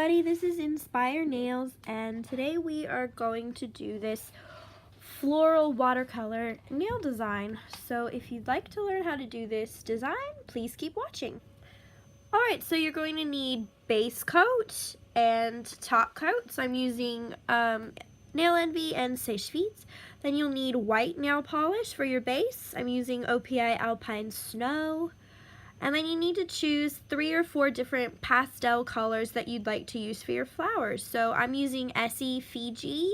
everybody, this is Inspire Nails, and today we are going to do this floral watercolor nail design. So if you'd like to learn how to do this design, please keep watching. Alright, so you're going to need base coat and top coat. So I'm using Nail Envy and Seiche Feet. Then you'll need white nail polish for your base. I'm using OPI Alpine Snow. And then you need to choose 3 or 4 different pastel colors that you'd like to use for your flowers. So I'm using Essie Fiji,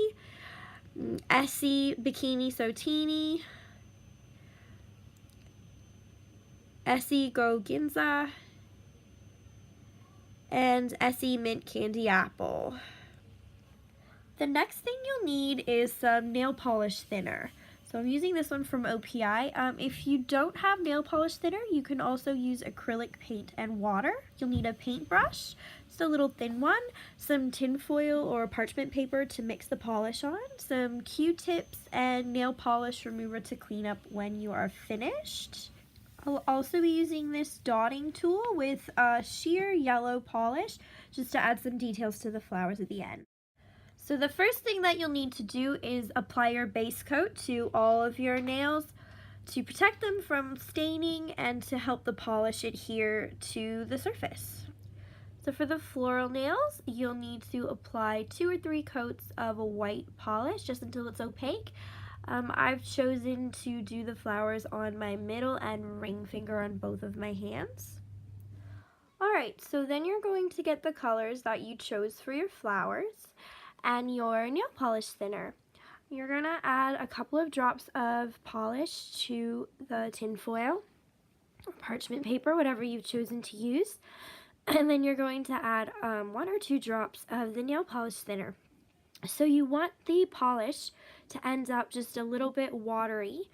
Essie Bikini Sotini, Essie Go Ginza, and Essie Mint Candy Apple. The next thing you'll need is some nail polish thinner. So I'm using this one from OPI. If you don't have nail polish thinner, you can also use acrylic paint and water. You'll need a paintbrush, just a little thin one, some tin foil or parchment paper to mix the polish on, some Q-tips, and nail polish remover to clean up when you are finished. I'll also be using this dotting tool with sheer yellow polish just to add some details to the flowers at the end. So the first thing that you'll need to do is apply your base coat to all of your nails to protect them from staining and to help the polish adhere to the surface. So for the floral nails, you'll need to apply 2 or 3 coats of a white polish just until it's opaque. I've chosen to do the flowers on my middle and ring finger on both of my hands. Alright, so then you're going to get the colors that you chose for your flowers and your nail polish thinner. You're going to add a couple of drops of polish to the tin foil, parchment paper, whatever you've chosen to use, and then you're going to add 1 or 2 drops of the nail polish thinner. So you want the polish to end up just a little bit watery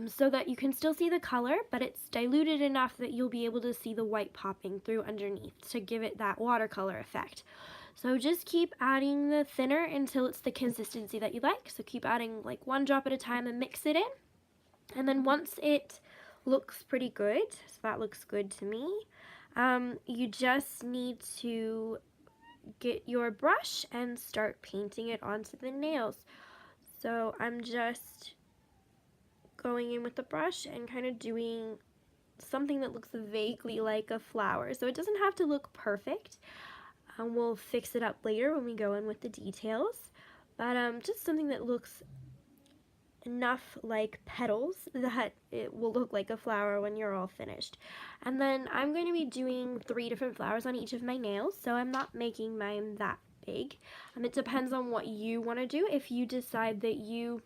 so that you can still see the color, but it's diluted enough that you'll be able to see the white popping through underneath to give it that watercolor effect. So just keep adding the thinner until it's the consistency that you like. So keep adding like 1 drop at a time and mix it in. And then once it looks pretty good, so that looks good to me, you just need to get your brush and start painting it onto the nails. So I'm just going in with the brush and kind of doing something that looks vaguely like a flower. So it doesn't have to look perfect. We'll fix it up later when we go in with the details, but just something that looks enough like petals that it will look like a flower when you're all finished. And then I'm going to be doing 3 different flowers on each of my nails, so I'm not making mine that big. It depends on what you want to do. If you decide that you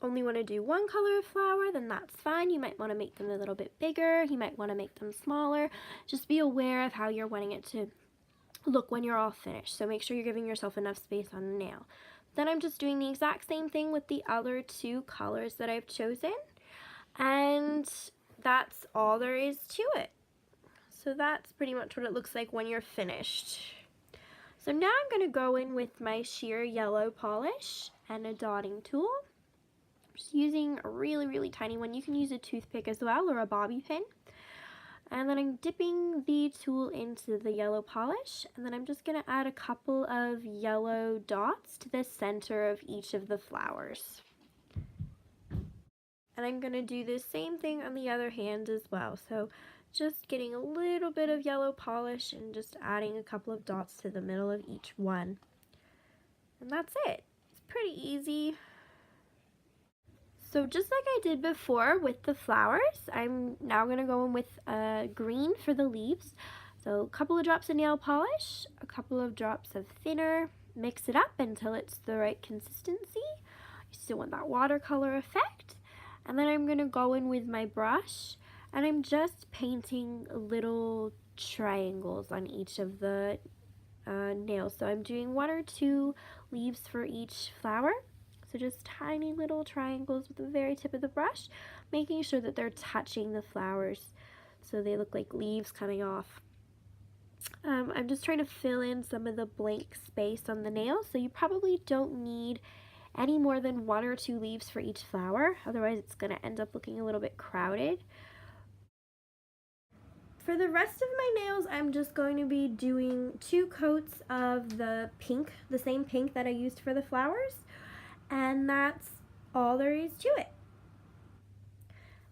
only want to do 1 color of flower, then that's fine. You might want to make them a little bit bigger, you might want to make them smaller. Just be aware of how you're wanting it to look when you're all finished, so make sure you're giving yourself enough space on the nail. Then I'm just doing the exact same thing with the other 2 colors that I've chosen, and that's all there is to it. So that's pretty much what it looks like when you're finished. So now I'm going to go in with my sheer yellow polish and a dotting tool. I'm just using a really tiny one. You can use a toothpick as well or a bobby pin. And then I'm dipping the tool into the yellow polish, and then I'm just going to add a couple of yellow dots to the center of each of the flowers. And I'm going to do the same thing on the other hand as well. So just getting a little bit of yellow polish and just adding a couple of dots to the middle of each one. And that's it. It's pretty easy. So just like I did before with the flowers, I'm now going to go in with green for the leaves. So a couple of drops of nail polish, a couple of drops of thinner, mix it up until it's the right consistency. You still want that watercolor effect. And then I'm going to go in with my brush, and I'm just painting little triangles on each of the nails. So I'm doing 1 or 2 leaves for each flower. So just tiny little triangles with the very tip of the brush, making sure that they're touching the flowers so they look like leaves coming off. I'm just trying to fill in some of the blank space on the nail, so you probably don't need any more than 1 or 2 leaves for each flower, otherwise it's going to end up looking a little bit crowded. For the rest of my nails, I'm just going to be doing 2 coats of the pink, the same pink that I used for the flowers, and that's all there is to it.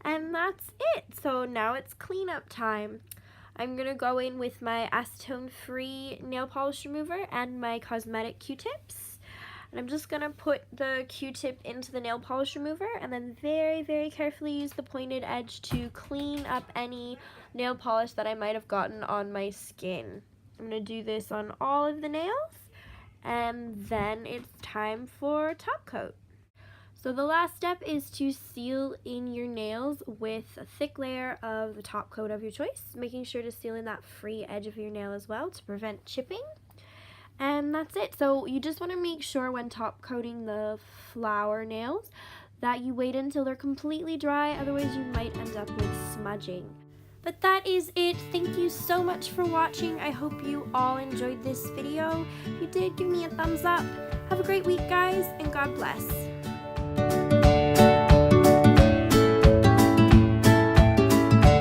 And that's it. So now it's cleanup time. I'm going to go in with my acetone-free nail polish remover and my cosmetic Q-tips. And I'm just going to put the Q-tip into the nail polish remover and then very, very carefully use the pointed edge to clean up any nail polish that I might have gotten on my skin. I'm going to do this on all of the nails, and then it's time for top coat. So the last step is to seal in your nails with a thick layer of the top coat of your choice, making sure to seal in that free edge of your nail as well to prevent chipping. And that's it. So you just want to make sure when top coating the flower nails that you wait until they're completely dry, otherwise you might end up with smudging. But that is it. Thank you so much for watching. I hope you all enjoyed this video. If you did, give me a thumbs up. Have a great week, guys, and God bless.